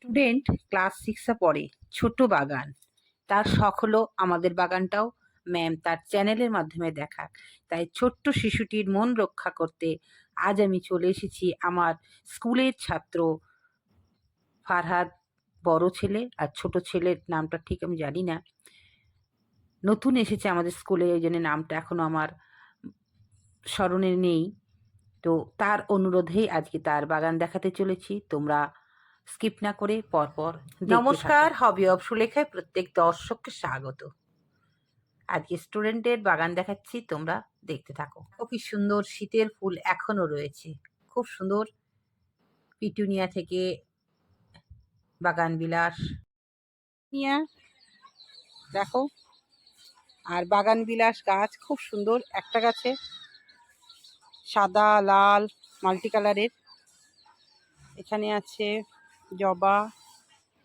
Student class 6-এ পড়ে, ছোট বাগান। তার শখ হলো আমাদের বাগানটাও ম্যাম তার চ্যানেলের মাধ্যমে দেখাক। তাই ছোট্ট শিশুটির মন রক্ষা করতে আজ আমি চলে এসেছি আমার স্কুলের ছাত্র ফারহাদ, বড় ছেলে, আর ছোট ছেলের নামটা ঠিক আমি জানি না। নতুন এসেছে আমাদের স্কুলে, ওই জন্য নামটা এখনো আমার স্মরণে নেই। তো তার অনুরোধেই আজকে তার বাগান দেখাতে চলেছি। তোমরা স্কিপ না করে পরপর নমস্কার, হবি অব সুলেখায় প্রত্যেক দর্শককে স্বাগত। আজকে স্টুডেন্টের বাগান দেখাচ্ছি, তোমরা দেখতে থাকো। ও কি সুন্দর শীতের ফুল এখনো রয়েছে, খুব সুন্দর। পিটুনিয়া থেকে বাগান বিলাস নিয়া দেখো, আর বাগান বিলাস গাছ খুব সুন্দর। একটা গাছে সাদা লাল মাল্টি কালারের। এখানে আছে জবা,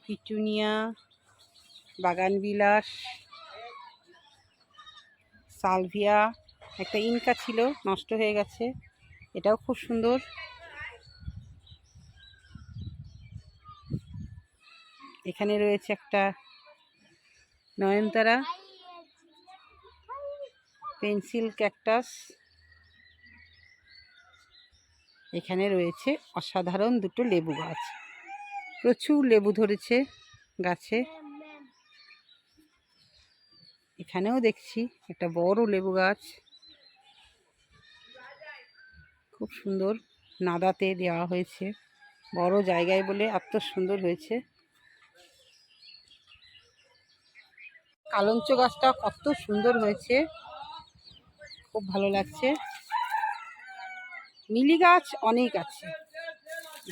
পিটুনিয়া, বাগান বিলাস, সালভিয়া। একটা ইনকা ছিল, নষ্ট হয়ে গেছে, এটাও খুব সুন্দর। এখানে রয়েছে একটা নয়নতারা, পেন্সিল ক্যাকটাস। এখানে রয়েছে অসাধারণ দুটো লেবু গাছ, প্রচুর লেবু ধরেছে গাছে। এখানেও দেখছি একটা বড় লেবু গাছ, খুব সুন্দর, নাদাতে দেওয়া হয়েছে, বড় জায়গায় বলে এত সুন্দর হয়েছে। কালঞ্চ গাছটা কত সুন্দর হয়েছে, খুব ভালো লাগছে। মিলি গাছ অনেক আছে,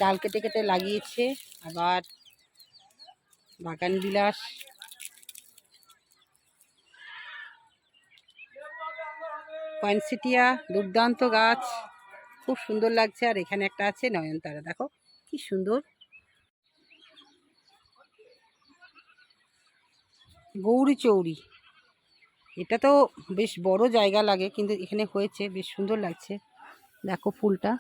ডাল কেটে কেটে লাগিয়েছে। আবার বাগান বিলাস, পয়েনসিটিয়া, দুর্দান্ত গাছ, খুব সুন্দর লাগছে। আর এখানে একটা আছে নয়নতারা, দেখো কি সুন্দর। গৌরী চৌরি, এটা তো বেশ বড় জায়গা লাগে, কিন্তু এখানে হয়েছে, বেশ সুন্দর লাগছে। দেখো ফুলটা,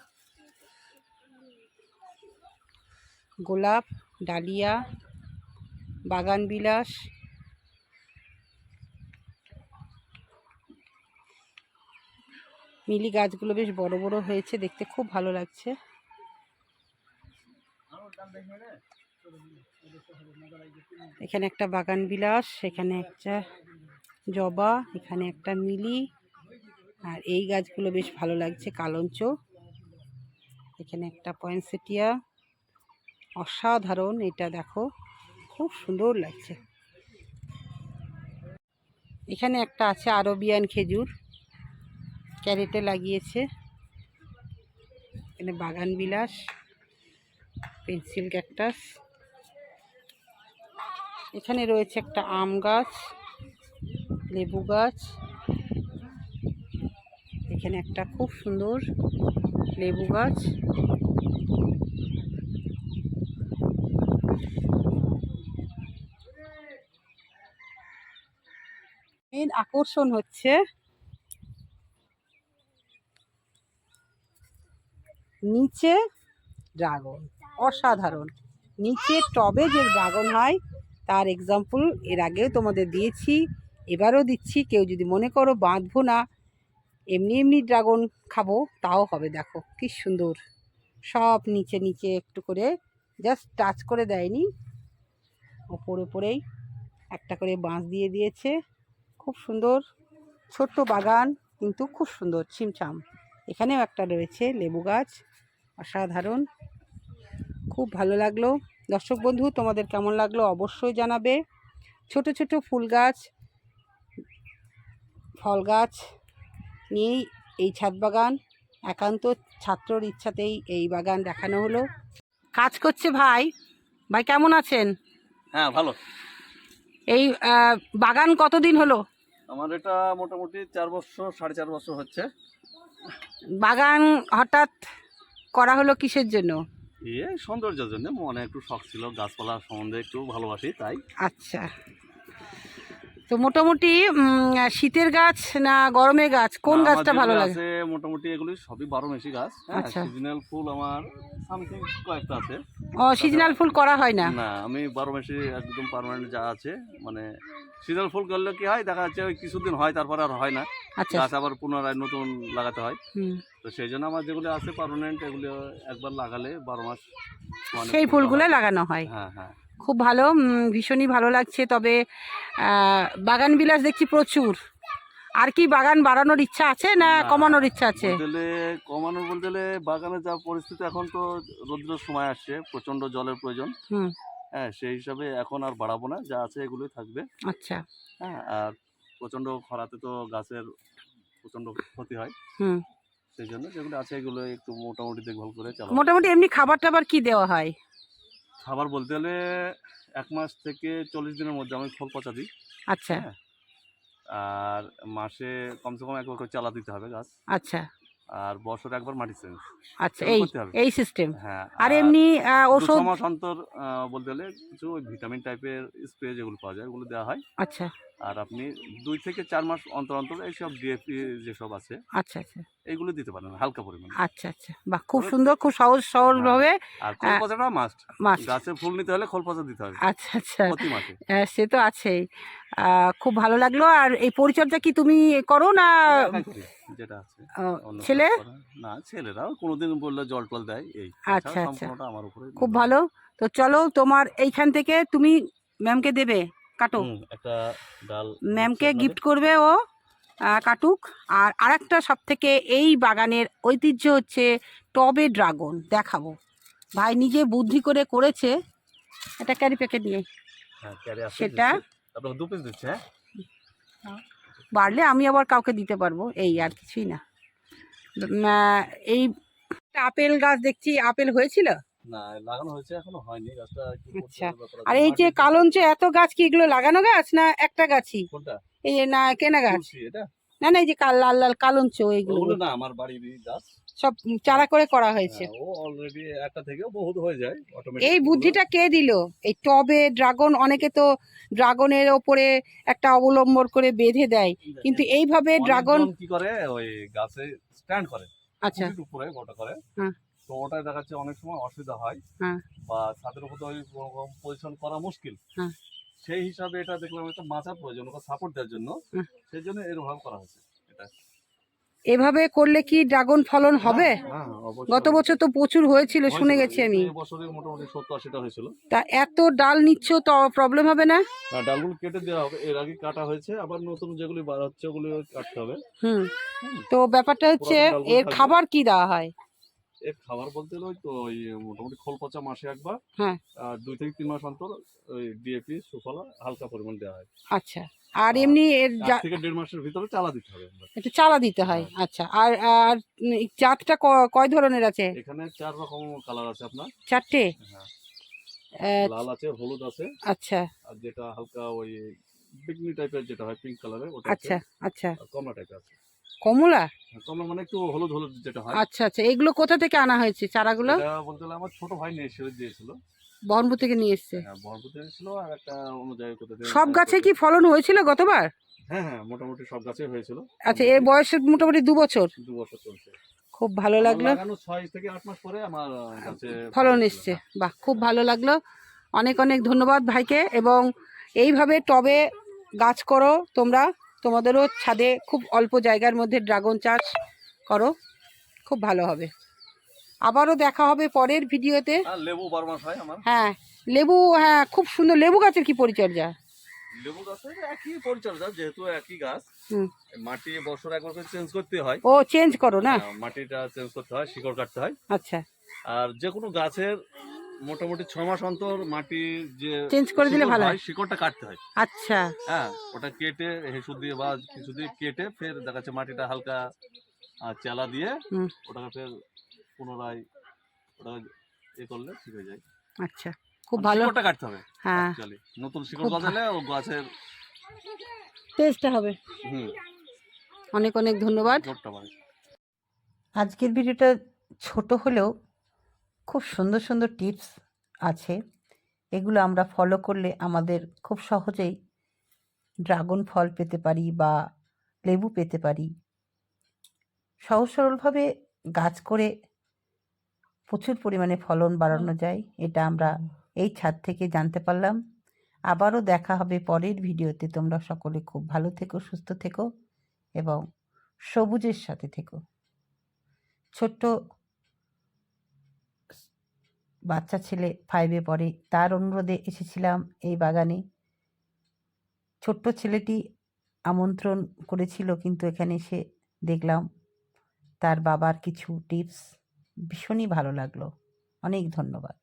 গোলাপ, ডালিয়া, বাগান বিলাস। মিলি গাছগুলো বেশ বড় বড় হয়েছে, দেখতে খুব ভালো লাগছে। এখানে একটা বাগান বিলাস, এখানে একটা জবা, এখানে একটা মিলি। আর এই গাছগুলো বেশ ভালো লাগছে, কালঞ্চ। এখানে একটা পয়েনসেটিয়া, অসাধারণ, এটা দেখো খুব সুন্দর লাগছে। এখানে একটা আছে আরবিয়ান খেজুর, ক্যারেটে লাগিয়েছে। এখানে বাগান বিলাস, পেন্সিল ক্যাকটাস। এখানে রয়েছে একটা আম গাছ, লেবু গাছ। এখানে একটা খুব সুন্দর লেবু গাছ। মেন আকর্ষণ হচ্ছে নিচে ড্রাগন, অসাধারণ। নিচে টবে যে ড্রাগন হয় তার এক্সাম্পল এর আগেও তোমাদের দিয়েছি, এবারও দিচ্ছি। কেউ যদি মনে করো বাঁধবো না, এমনি এমনি ড্রাগন খাবো, তাও হবে। দেখো কি সুন্দর, সব নিচে নিচে একটু করে জাস্ট টাচ করে দেয়নি, ওপরে ওপরেই একটা করে বাঁশ দিয়ে দিয়েছে। খুব সুন্দর ছোট্ট বাগান, কিন্তু খুব সুন্দর ছিমছাম। এখানেও একটা রয়েছে লেবু গাছ, অসাধারণ, খুব ভালো লাগলো। দর্শক বন্ধু, তোমাদের কেমন লাগলো অবশ্যই জানাবে। ছোট ছোট ফুল গাছ, ফল গাছ নিয়েই এই ছাদ বাগান, একান্ত ছাত্রর ইচ্ছাতেই এই বাগান দেখানো হলো। কাজ করছে ভাই, ভাই কেমন আছেন? হ্যাঁ, ভালো। এই বাগান কতদিন হলো? আমার এটা মোটামুটি 4 বছর, 4.5 বছর হচ্ছে। বাগান হঠাৎ করা হলো কিসের জন্য? এই সৌন্দর্যের জন্য, মনে একটু শখ ছিল, গাছপালা সম্বন্ধে একটু ভালোবাসি তাই। আচ্ছা, তো মোটামুটি শীতের গাছ না গরমের গাছ, কোন না, আমার গাছটা ভালো যেগুলো লাগে? আছে মোটামুটি এগুলি সবই 12 মাসি গাছ। হ্যাঁ, আচ্ছা। সিজনাল ফুল আমার সামথিং কয়েকটা আছে। ও, সিজনাল ফুল করা হয় না? না, আমি 12 মাসি একদম পার্মানেন্ট যা আছে, মানে সিজনাল ফুল করলে কি হয়, দেখা যাচ্ছে ওই কিছুদিন হয়, তারপর আর হয় না, আচ্ছা। গাছ আবার পুনরায় নতুন লাগাতে হয়। হুম। তো সেই জন্য আমার যেগুলো আছে পার্মানেন্ট, এগুলো একবার লাগালে 12 মাস মানে সেই ফুলগুলো লাগানো হয়। হ্যাঁ হ্যাঁ। খুব ভালো, ভীষণই ভালো লাগছে। তবে বাগান বিলাস দেখছি প্রচুর। আর কি বাগান বাড়ানোর ইচ্ছা আছে না কমানোর ইচ্ছা আছে? কমানোর বলতে গেলে বাগানে যা পরিস্থিতি, এখন তো রৌদ্রের সময় আসছে, প্রচন্ড জলের প্রয়োজন। হুম। হ্যাঁ, সেই হিসাবে এখন আর বাড়াবো না, যা আছে এগুলোই থাকবে। আচ্ছা। হ্যাঁ, আর প্রচন্ড খরাতে তো গাছের প্রচন্ড ক্ষতি হয়। হুম। সেই জন্য যেগুলো আছে এগুলো একটু মোটামুটি দেখভাল করে চালাবো। মোটামুটি এমনি খাবার টাবার কি দেওয়া হয়? খাবার বলতে গেলে 1 মাস থেকে 40 দিনের মধ্যে আমি খোল পচা দিই। আচ্ছা। হ্যাঁ, আর মাসে কমসে কম একবার করে চালা দিতে হবে গাছ। আচ্ছা। আর বছরে একবার মাটি চেঞ্জ আচ্ছা, এই করতে হবে। এই সিস্টেম। হ্যাঁ, আর এমনি ওষুধ? 2-6 মাস অন্তর বলতে গেলে কিছু ভিটামিন টাইপের স্প্রে যেগুলো পাওয়া যায় ওগুলো দেওয়া হয়। আচ্ছা। আর আপনি 2 থেকে 4 মাস অন্তর অন্তর এইসব ডিএপি যেসব আছে আচ্ছা। আচ্ছা। এইগুলো দিতে পারেন হালকা পরিমাণে। আচ্ছা। আচ্ছা, বাহ, খুব সুন্দর, খুব সহজ সরল হ্যাঁ, ভাবে। আর খোল পচাটা মাস্ট। মাছ। গাছে ফুল নিতে হলে খোল পচা দিতে হবে আচ্ছা। আচ্ছা। প্রতি মাসে। সে তো আছেই। খুব ভালো লাগলো। আর এই পরিচর্যা কি তুমি করো না? আমি একাই করি, যেটা আছে। অন্য কেউ ছেলে? করে না, ছেলেরাও কোনোদিন বললে জল টল দেয়, এই আচ্ছা। তাছাড়া আচ্ছা, সম্পূর্ণটা আমার উপরে খুব নির্ভর। ভালো। তো চলো, তোমার এইখান থেকে তুমি ম্যামকে দেবে, কাটো। একটা ডাল ম্যামকে দিচ্ছি গিফট আপনাদের। করবে ও, কাটুক। আর আরেকটা সব থেকে এই বাগানের ঐতিহ্য হচ্ছে টবে ড্রাগন দেখাবো। ভাই নিজে বুদ্ধি করে করেছে। একটা ক্যারি প্যাকেট নিয়ে হ্যাঁ, ক্যারি আছে, সেটা দিচ্ছি। আপনাকে 2 পিস দিচ্ছি। হ্যাঁ, বাড়লে আমি আবার কাউকে দিতে পারবো, এই আর কিছুই না। এই একটা আপেল গাছ দেখছি, আপেল হয়েছিল? না, লাগানো হয়েছে, এখনো হয়নি, গাছটা একটু করতে আচ্ছা। হবে, ব্যাপার আর আছে। এই যে মাটির কালঞ্চ এত গাছ, কি এগুলো লাগানো গাছ না একটা গাছই? কোনটা? এই যে না কেনা গাছ? তুলসী এটা? না না, এই যে লাল লাল কালঞ্চ, এইগুলো ওগুলো না, আমার বাড়ির গাছ। সব চারা করে করা হয়েছে। হ্যাঁ, ও অলরেডি একটা থেকেও বহুত হয়ে যায় অটোমেটিক। এই বুদ্ধিটা কে দিল? এই টবে ড্রাগন, অনেকে তো ড্রাগনের ওপরে একটা অবলম্বন করে বেঁধে দেয়, কিন্তু এইভাবে ড্রাগন কি করে, ওই গাছে স্ট্যান্ড করে। আচ্ছা। খুঁটির উপরে ওটা করে। হ্যাঁ। তো ওটাই দেখা যাচ্ছে অনেক সময় অসুবিধা হয়, হ্যাঁ। বা ছাদের উপর তো ওই পজিশন করা মুশকিল। হ্যাঁ। সেই হিসাবে এটা দেখলাম একটা মাচার প্রয়োজন, ওকে সাপোর্ট দেওয়ার জন্য। হ্যাঁ। সেই জন্য এরকম করা হয়েছে এটা। এভাবে করলে কি ড্রাগন ফলন হবে? হ্যাঁ, অবশ্যই। গত বছর তো প্রচুর হয়েছিল, শুনে গেছি আমি। এই বছরে মোটামুটি 70-80টা হয়েছিল। তা এত ডাল নিচ্ছ তো প্রবলেম হবে না? ডালগুলো কেটে দেওয়া হবে, এর আগে কাটা হয়েছে, আবার নতুন যেগুলি বার হচ্ছে ওগুলো কাটতে হবে। হুম। তো ব্যাপারটা হচ্ছে পুরাতন ডালগুলো এর থাকবে। খাবার কি দেওয়া হয়? এর খাবার বলতে গেলে ওই তো ওই মোটামুটি খোল পচা মাসে একবার, হ্যাঁ। আর 2 থেকে 3 মাস অন্তর ওই ডিএপি সুফলা হালকা পরিমাণ দেওয়া হয়। আচ্ছা। আর এমনি এর 1 থেকে 1.5 মাসের ভিতরে চালা দিতে হবে। একটু চারা দিতে হয়। আচ্ছা। আর আর জাতটা কয় ধরনের আছে? এখানে 4 রকম কালার আছে আপনার। 4টে? হ্যাঁ, লাল আছে, হলুদ আছে, আচ্ছা। আর যেটা হালকা ওই বেগনি টাইপের যেটা হয় পিঙ্ক কালারের ওটা আছে। আচ্ছা। আচ্ছা। আর কমলা টাইপের আছে। কমলা? কমলা মানে একটু হলুদ হলুদ যেটা হয়। আচ্ছা। আচ্ছা, এগুলো কোথা থেকে আনা হয়েছে চারাগুলো? এটা বলতে গেলে আমার ছোট ভাই নিয়ে এসে দিয়েছিল। বহরমপুর থেকে নিয়ে এসছে? হ্যাঁ, বরপুতে এনেছিল, আর একটা অনুযায়ী কোথা থেকে। সব গাছে কি ফলন হয়েছিল গতবার? হ্যাঁ হ্যাঁ, মোটামুটি সব গাছেই হয়েছিল। আচ্ছা, এর বয়স মোটামুটি 2 বছর। 2 বছর চলছে। খুব ভালো আমার লাগলো। লাগানো 6 থেকে 8 মাস পরে আমার গাছে ফলন এসছে, বাহ, খুব ভালো লাগলো। অনেক অনেক ধন্যবাদ ভাইকে। এবং এইভাবে টবে গাছ করো তোমরা, তোমাদেরও ছাদে খুব অল্প জায়গার মধ্যে ড্রাগন চাষ করো, খুব ভালো হবে। আবারও দেখা হবে পরের ভিডিওতে। আর লেবু 12 মাস হয় আমার। হ্যাঁ, লেবু, হ্যাঁ খুব সুন্দর। লেবু গাছের কি পরিচর্যা? লেবু গাছের একই পরিচর্যা, যেহেতু একই গাছ। হুম। মাটি বছর একবার করে চেঞ্জ করতে হয়। ও, চেঞ্জ করো না? মাটিটা চেঞ্জ করতে হয়, শিকড় কাটতে হয়। আচ্ছা। আর যে কোনো গাছের মোটামুটি 6 মাস অন্তর মাটি যে চেঞ্জ করে দিলে ভালো হয়। শিকড়টা কাটতে হয়। আচ্ছা। হ্যাঁ, ওটা কেটে হেসু দিয়ে বা কিছু দিয়ে কেটে ফের দেখা যাচ্ছে মাটিটা হালকা চেলা দিয়ে ওটাকে ফের পুনরায় ওটা করলে ঠিক হয়ে যায়। আচ্ছা, খুব ভালো। শিকড়টা কাটতে হবে। হ্যাঁ, নতুন শিকড় গজালে ও গাছের টেস্টটা হবে। অনেক অনেক ধন্যবাদ। আজকের ভিডিওটা ছোট হলেও খুব সুন্দর সুন্দর টিপস আছে, এগুলো আমরা ফলো করলে আমাদের খুব সহজেই ড্রাগন ফল পেতে পারি বা লেবু পেতে পারি। সহজ সরলভাবে গাছ করে প্রচুর পরিমাণে ফলন বাড়ানো যায়, এটা আমরা এই ছাদ থেকে জানতে পারলাম। আবারও দেখা হবে পরের ভিডিওতে। তোমরা সকলে খুব ভালো থেকো, সুস্থ থেকো এবং সবুজের সাথে থেকো। ছোট্ট বাচ্চা ছেলে 5-এ পড়ে, তার অনুরোধে এসেছিলাম এই বাগানে। ছোট্ট ছেলেটি আমন্ত্রণ করেছিল, কিন্তু এখানে এসে দেখলাম তার বাবার কিছু টিপস, ভীষণই ভালো লাগলো। অনেক ধন্যবাদ।